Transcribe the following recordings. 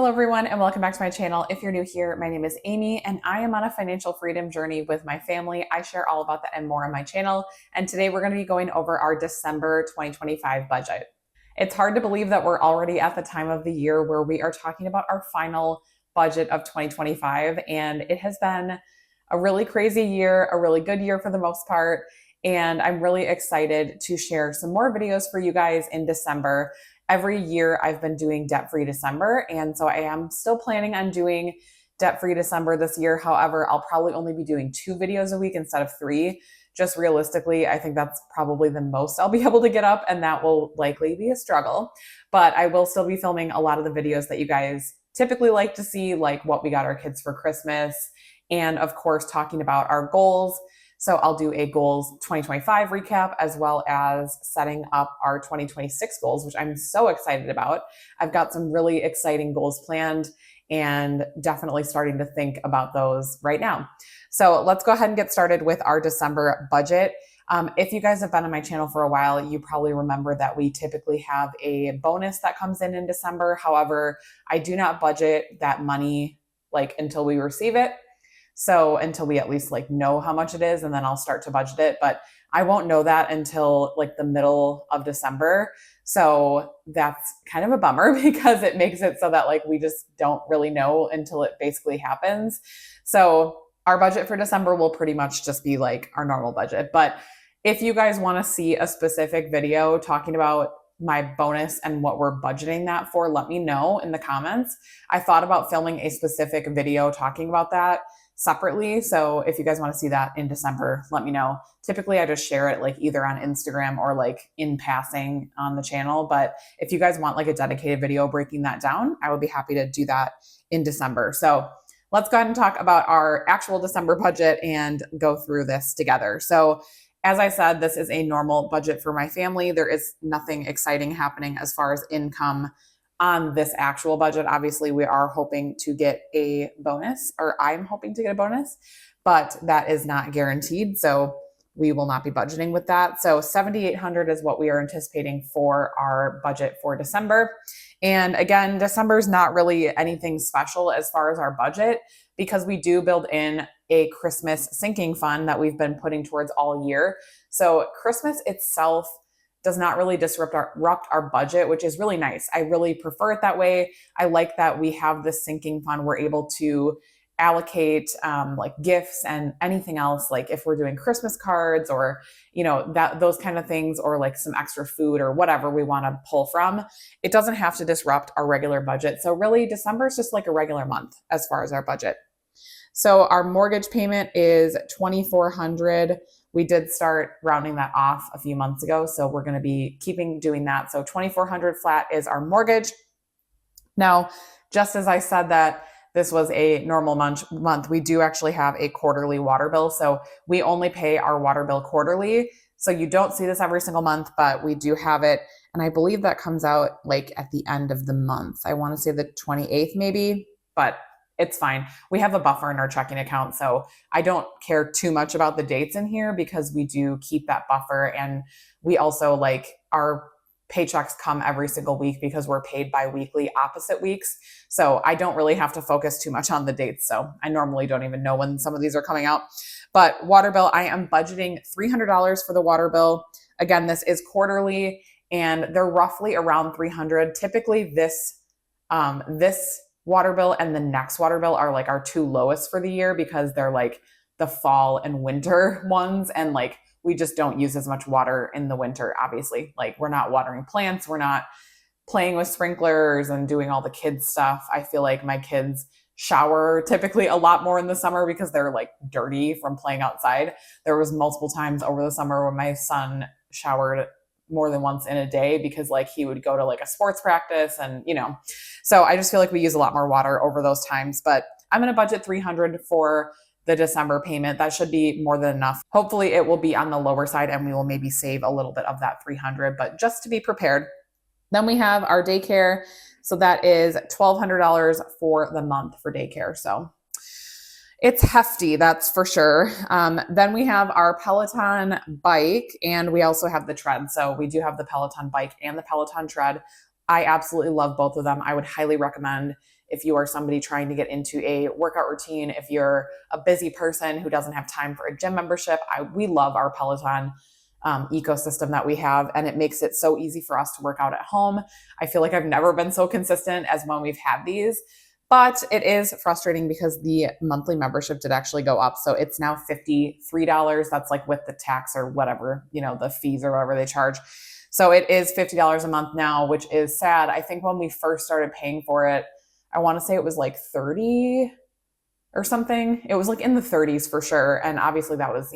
Hello everyone and welcome back to my channel. If you're new here, my name is Amy and I am on a financial freedom journey with my family. I share all about that and more on my channel. And today we're going to be going over our December 2025 budget. It's hard to believe that we're already at the time of the year where we are talking about our final budget of 2025. And it has been a really crazy year, a really good year for the most part. And I'm really excited to share some more videos for you guys in December. Every year I've been doing debt-free December, and so I am still planning on doing debt-free December this year. However, I'll probably only be doing 2 videos a week instead of 3. Just realistically, I think that's probably the most I'll be able to get up, and that will likely be a struggle. But I will still be filming a lot of the videos that you guys typically like to see, like what we got our kids for Christmas, and of course, talking about our goals. So I'll do a goals 2025 recap as well as setting up our 2026 goals, which I'm so excited about. I've got some really exciting goals planned and definitely starting to think about those right now. So let's go ahead and get started with our December budget. If you guys have been on my channel for a while, you probably remember that we typically have a bonus that comes in December. However, I do not budget that money until we receive it. So until we at least know how much it is, and then I'll start to budget it. But I won't know that until the middle of December. So that's kind of a bummer because it makes it so that we just don't really know until it basically happens. So our budget for December will pretty much just be our normal budget. But if you guys want to see a specific video talking about my bonus and what we're budgeting that for, let me know in the comments. I thought about filming a specific video talking about that separately. So if you guys want to see that in December, let me know. Typically I just share it either on Instagram or in passing on the channel. But if you guys want a dedicated video breaking that down, I would be happy to do that in December. So let's go ahead and talk about our actual December budget and go through this together. So as I said, this is a normal budget for my family. There is nothing exciting happening as far as income on this actual budget. Obviously, we are hoping to get a bonus, or I'm hoping to get a bonus, but that is not guaranteed. So we will not be budgeting with that. So $7,800 is what we are anticipating for our budget for December. And again, December is not really anything special as far as our budget because we do build in a Christmas sinking fund that we've been putting towards all year. So Christmas itself does not really disrupt our budget, which is really nice. I really prefer it that way. I like that we have this sinking fund. We're able to allocate gifts and anything else, if we're doing Christmas cards or those kind of things, or some extra food or whatever we want to pull from. It doesn't have to disrupt our regular budget. So really December is just a regular month as far as our budget. So our mortgage payment is $2,400. We did start rounding that off a few months ago, so we're going to be doing that. So $2,400 flat is our mortgage. Now, just as I said that this was a normal month, we do actually have a quarterly water bill. So we only pay our water bill quarterly. So you don't see this every single month, but we do have it. And I believe that comes out at the end of the month. I want to say the 28th maybe, but it's fine. We have a buffer in our checking account, so I don't care too much about the dates in here because we do keep that buffer. And we also our paychecks come every single week because we're paid bi-weekly opposite weeks. So I don't really have to focus too much on the dates. So I normally don't even know when some of these are coming out. But water bill, I am budgeting $300 for the water bill. Again, this is quarterly and they're roughly around $300. Typically this water bill and the next water bill are our 2 lowest for the year because they're the fall and winter ones. And we just don't use as much water in the winter, obviously. We're not watering plants. We're not playing with sprinklers and doing all the kids stuff. I feel like my kids shower typically a lot more in the summer because they're dirty from playing outside. There was multiple times over the summer when my son showered more than once in a day because he would go to a sports practice and, so I just feel we use a lot more water over those times. But I'm going to budget $300 for the December payment. That should be more than enough. Hopefully it will be on the lower side and we will maybe save a little bit of that $300, but just to be prepared. Then we have our daycare. So that is $1,200 for the month for daycare. So it's hefty, that's for sure. Then we have our Peloton bike and we also have the tread. So we do have the Peloton bike and the Peloton tread. I absolutely love both of them. I would highly recommend if you are somebody trying to get into a workout routine, if you're a busy person who doesn't have time for a gym membership, we love our Peloton ecosystem that we have, and it makes it so easy for us to work out at home. I feel like I've never been so consistent as when we've had these, but it is frustrating because the monthly membership did actually go up. So it's now $53. That's like with the tax or whatever, the fees or whatever they charge. So it is $50 a month now, which is sad. I think when we first started paying for it, I want to say it was like 30 or something. It was like in the 30s for sure. And obviously that was,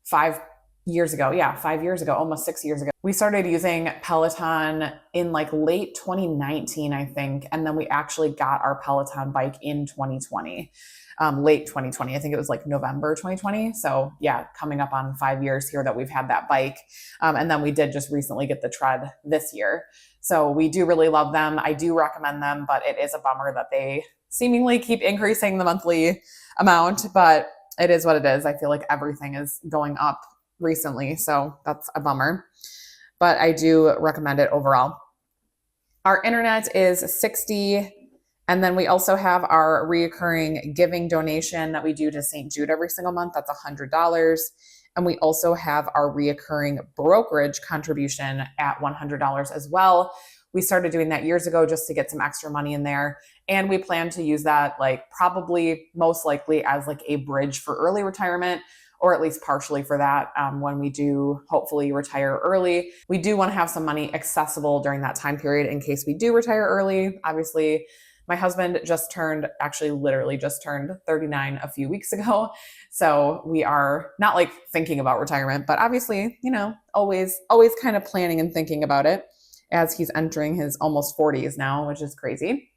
five years ago. Yeah, 5 years ago, almost 6 years ago. We started using Peloton in like late 2019, I think. And then we actually got our Peloton bike in 2020, late 2020. I think it was like November 2020. So yeah, coming up on 5 years here that we've had that bike. And then we did just recently get the tread this year. So we do really love them. I do recommend them, but it is a bummer that they seemingly keep increasing the monthly amount, but it is what it is. I feel like everything is going up recently, so that's a bummer. But I do recommend it overall. Our internet is $60, and then we also have our reoccurring giving donation that we do to St. Jude every single month. That's $100. And we also have our reoccurring brokerage contribution at $100 as well. We started doing that years ago just to get some extra money in there. And we plan to use that probably most likely as a bridge for early retirement, or at least partially for that when we do hopefully retire early. We do want to have some money accessible during that time period in case we do retire early. Obviously, my husband literally just turned 39 a few weeks ago. So we are not thinking about retirement, but obviously, always kind of planning and thinking about it as he's entering his almost 40s now, which is crazy.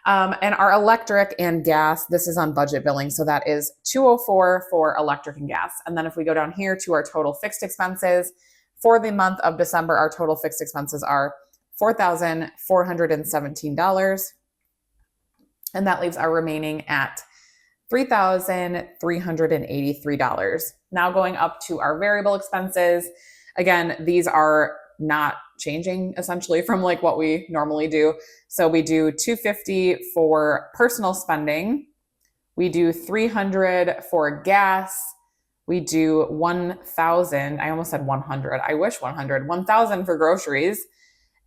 And our electric and gas, this is on budget billing. So that is $204 for electric and gas. And then if we go down here to our total fixed expenses for the month of December, our total fixed expenses are $4,417. And that leaves our remaining at $3,383. Now going up to our variable expenses. Again, these are not changing essentially from what we normally do. So we do $250 for personal spending. We do $300 for gas. We do $1,000. I almost said 100. I wish 100. $1,000 for groceries.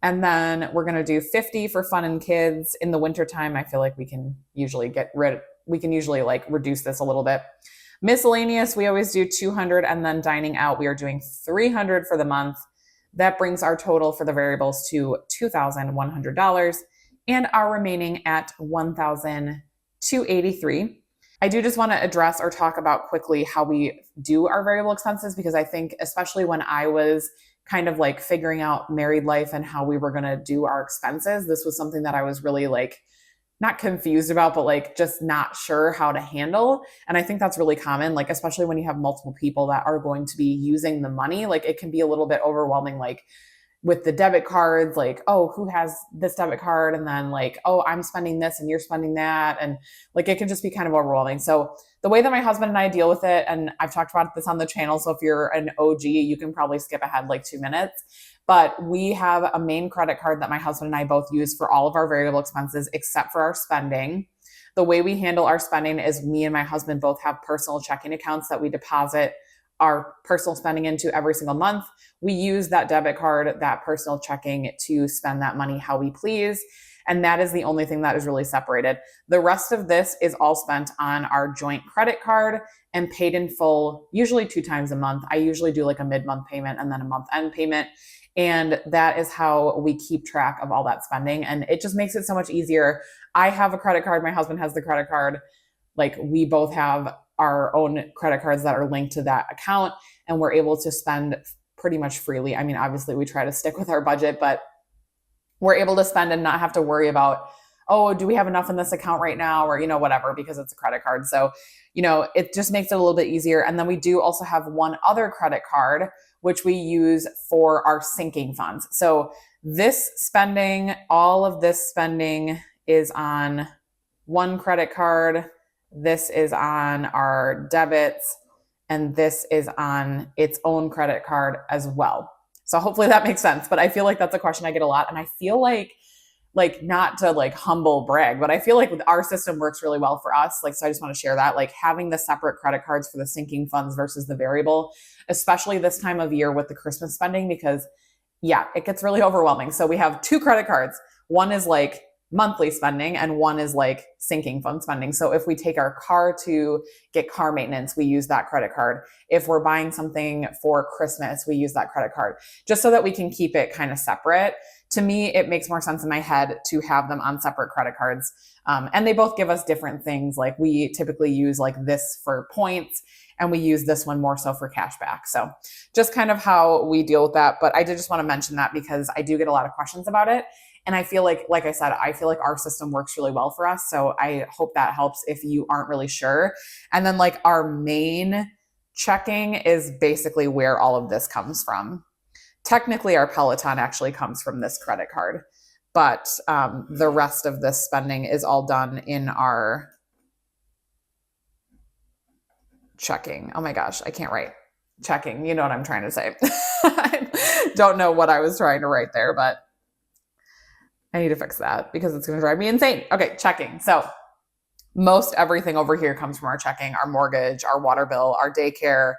And then we're going to do $50 for fun and kids. In the wintertime, I feel like we can usually reduce this a little bit. Miscellaneous, we always do $200. And then dining out, we are doing $300 for the month. That brings our total for the variables to $2,100 and our remaining at $1,283. I do just want to address or talk about quickly how we do our variable expenses, because I think especially when I was kind of figuring out married life and how we were going to do our expenses, this was something that I was really not confused about, but just not sure how to handle. And I think that's really common, especially when you have multiple people that are going to be using the money, it can be a little bit overwhelming, with the debit cards, oh, who has this debit card? And then oh, I'm spending this and you're spending that. And it can just be kind of overwhelming. So the way that my husband and I deal with it, and I've talked about this on the channel, so if you're an OG, you can probably skip ahead 2 minutes. But we have a main credit card that my husband and I both use for all of our variable expenses except for our spending. The way we handle our spending is me and my husband both have personal checking accounts that we deposit our personal spending into every single month. We use that debit card, that personal checking, to spend that money how we please. And that is the only thing that is really separated. The rest of this is all spent on our joint credit card and paid in full, usually 2 times a month. I usually do a mid-month payment and then a month-end payment. And that is how we keep track of all that spending. And it just makes it so much easier. I have a credit card. My husband has the credit card. We both have our own credit cards that are linked to that account, and we're able to spend pretty much freely. I mean, obviously we try to stick with our budget, but we're able to spend and not have to worry about, oh, do we have enough in this account right now? Or, whatever, because it's a credit card. So, it just makes it a little bit easier. And then we do also have one other credit card, which we use for our sinking funds. So all of this spending is on one credit card. This is on our debits, and this is on its own credit card as well. So hopefully that makes sense. But I feel like that's a question I get a lot. And I feel like like not to like humble brag, but I feel like our system works really well for us. Like, so I just want to share that, like having the separate credit cards for the sinking funds versus the variable, especially this time of year with the Christmas spending, because yeah, it gets really overwhelming. So we have two credit cards. One is like monthly spending and one is like sinking fund spending. So if we take our car to get car maintenance, we use that credit card. If we're buying something for Christmas, we use that credit card, just so that we can keep it kind of separate. To me, it makes more sense in my head to have them on separate credit cards. And they both give us different things. Like we typically use like this for points, and we use this one more so for cash back. So just kind of how we deal with that. But I did just want to mention that because I do get a lot of questions about it. And I feel like I said, I feel like our system works really well for us. So I hope that helps if you aren't really sure. And then like our main checking is basically where all of this comes from. Technically, our Peloton actually comes from this credit card, but the rest of this spending is all done in our checking. Oh my gosh, I can't write. Checking, you know what I'm trying to say. I don't know what I was trying to write there, but I need to fix that because it's going to drive me insane. Okay, checking. So most everything over here comes from our checking, our mortgage, our water bill, our daycare,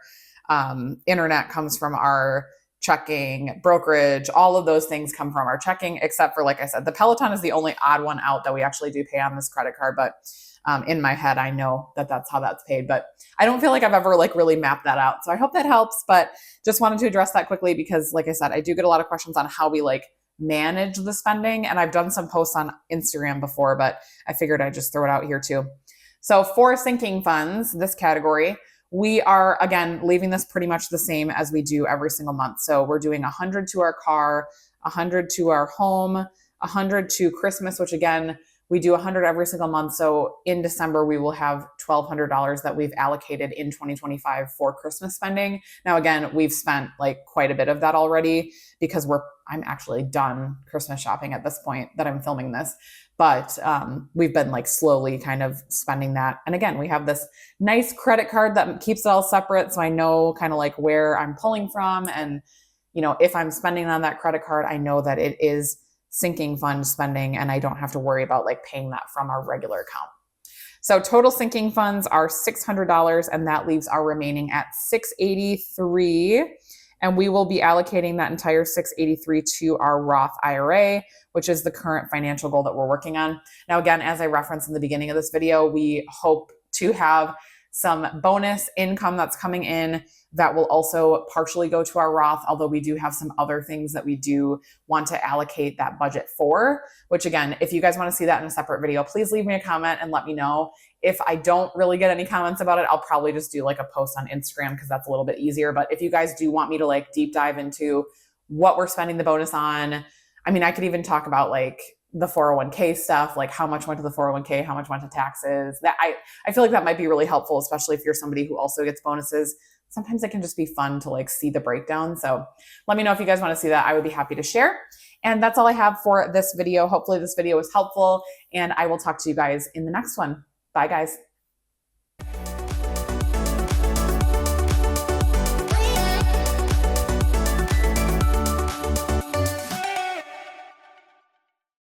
internet comes from our checking, brokerage, all of those things come from our checking, except for, like I said, the Peloton is the only odd one out that we actually do pay on this credit card. But in my head, I know that that's how that's paid, but I don't feel like I've ever like really mapped that out. So I hope that helps, but just wanted to address that quickly because like I said, I do get a lot of questions on how we like manage the spending. And I've done some posts on Instagram before, but I figured I'd just throw it out here too. So for sinking funds, this category, we are, again, leaving this pretty much the same as we do every single month. So we're doing 100 to our car, 100 to our home, 100 to Christmas, which again, we do 100 every single month. So in December, we will have $1,200 that we've allocated in 2025 for Christmas spending. Now, again, we've spent like quite a bit of that already because I'm actually done Christmas shopping at this point that I'm filming this. But we've been like slowly kind of spending that. And again, we have this nice credit card that keeps it all separate. So I know kind of like where I'm pulling from. And, you know, if I'm spending on that credit card, I know that it is sinking fund spending and I don't have to worry about like paying that from our regular account. So total sinking funds are $600 and that leaves our remaining at $683. And we will be allocating that entire $683 to our Roth IRA, which is the current financial goal that we're working on. Now, again, as I referenced in the beginning of this video, we hope to have some bonus income that's coming in that will also partially go to our Roth, although we do have some other things that we do want to allocate that budget for, which again, if you guys want to see that in a separate video, please leave me a comment and let me know. If I don't really get any comments about it, I'll probably just do like a post on Instagram because that's a little bit easier. But if you guys do want me to like deep dive into what we're spending the bonus on, I mean, I could even talk about like the 401k stuff, like how much went to the 401k, how much went to taxes. That I feel like that might be really helpful, especially if you're somebody who also gets bonuses. Sometimes it can just be fun to like see the breakdown. So let me know if you guys want to see that. I would be happy to share. And that's all I have for this video. Hopefully this video was helpful and I will talk to you guys in the next one. Bye guys.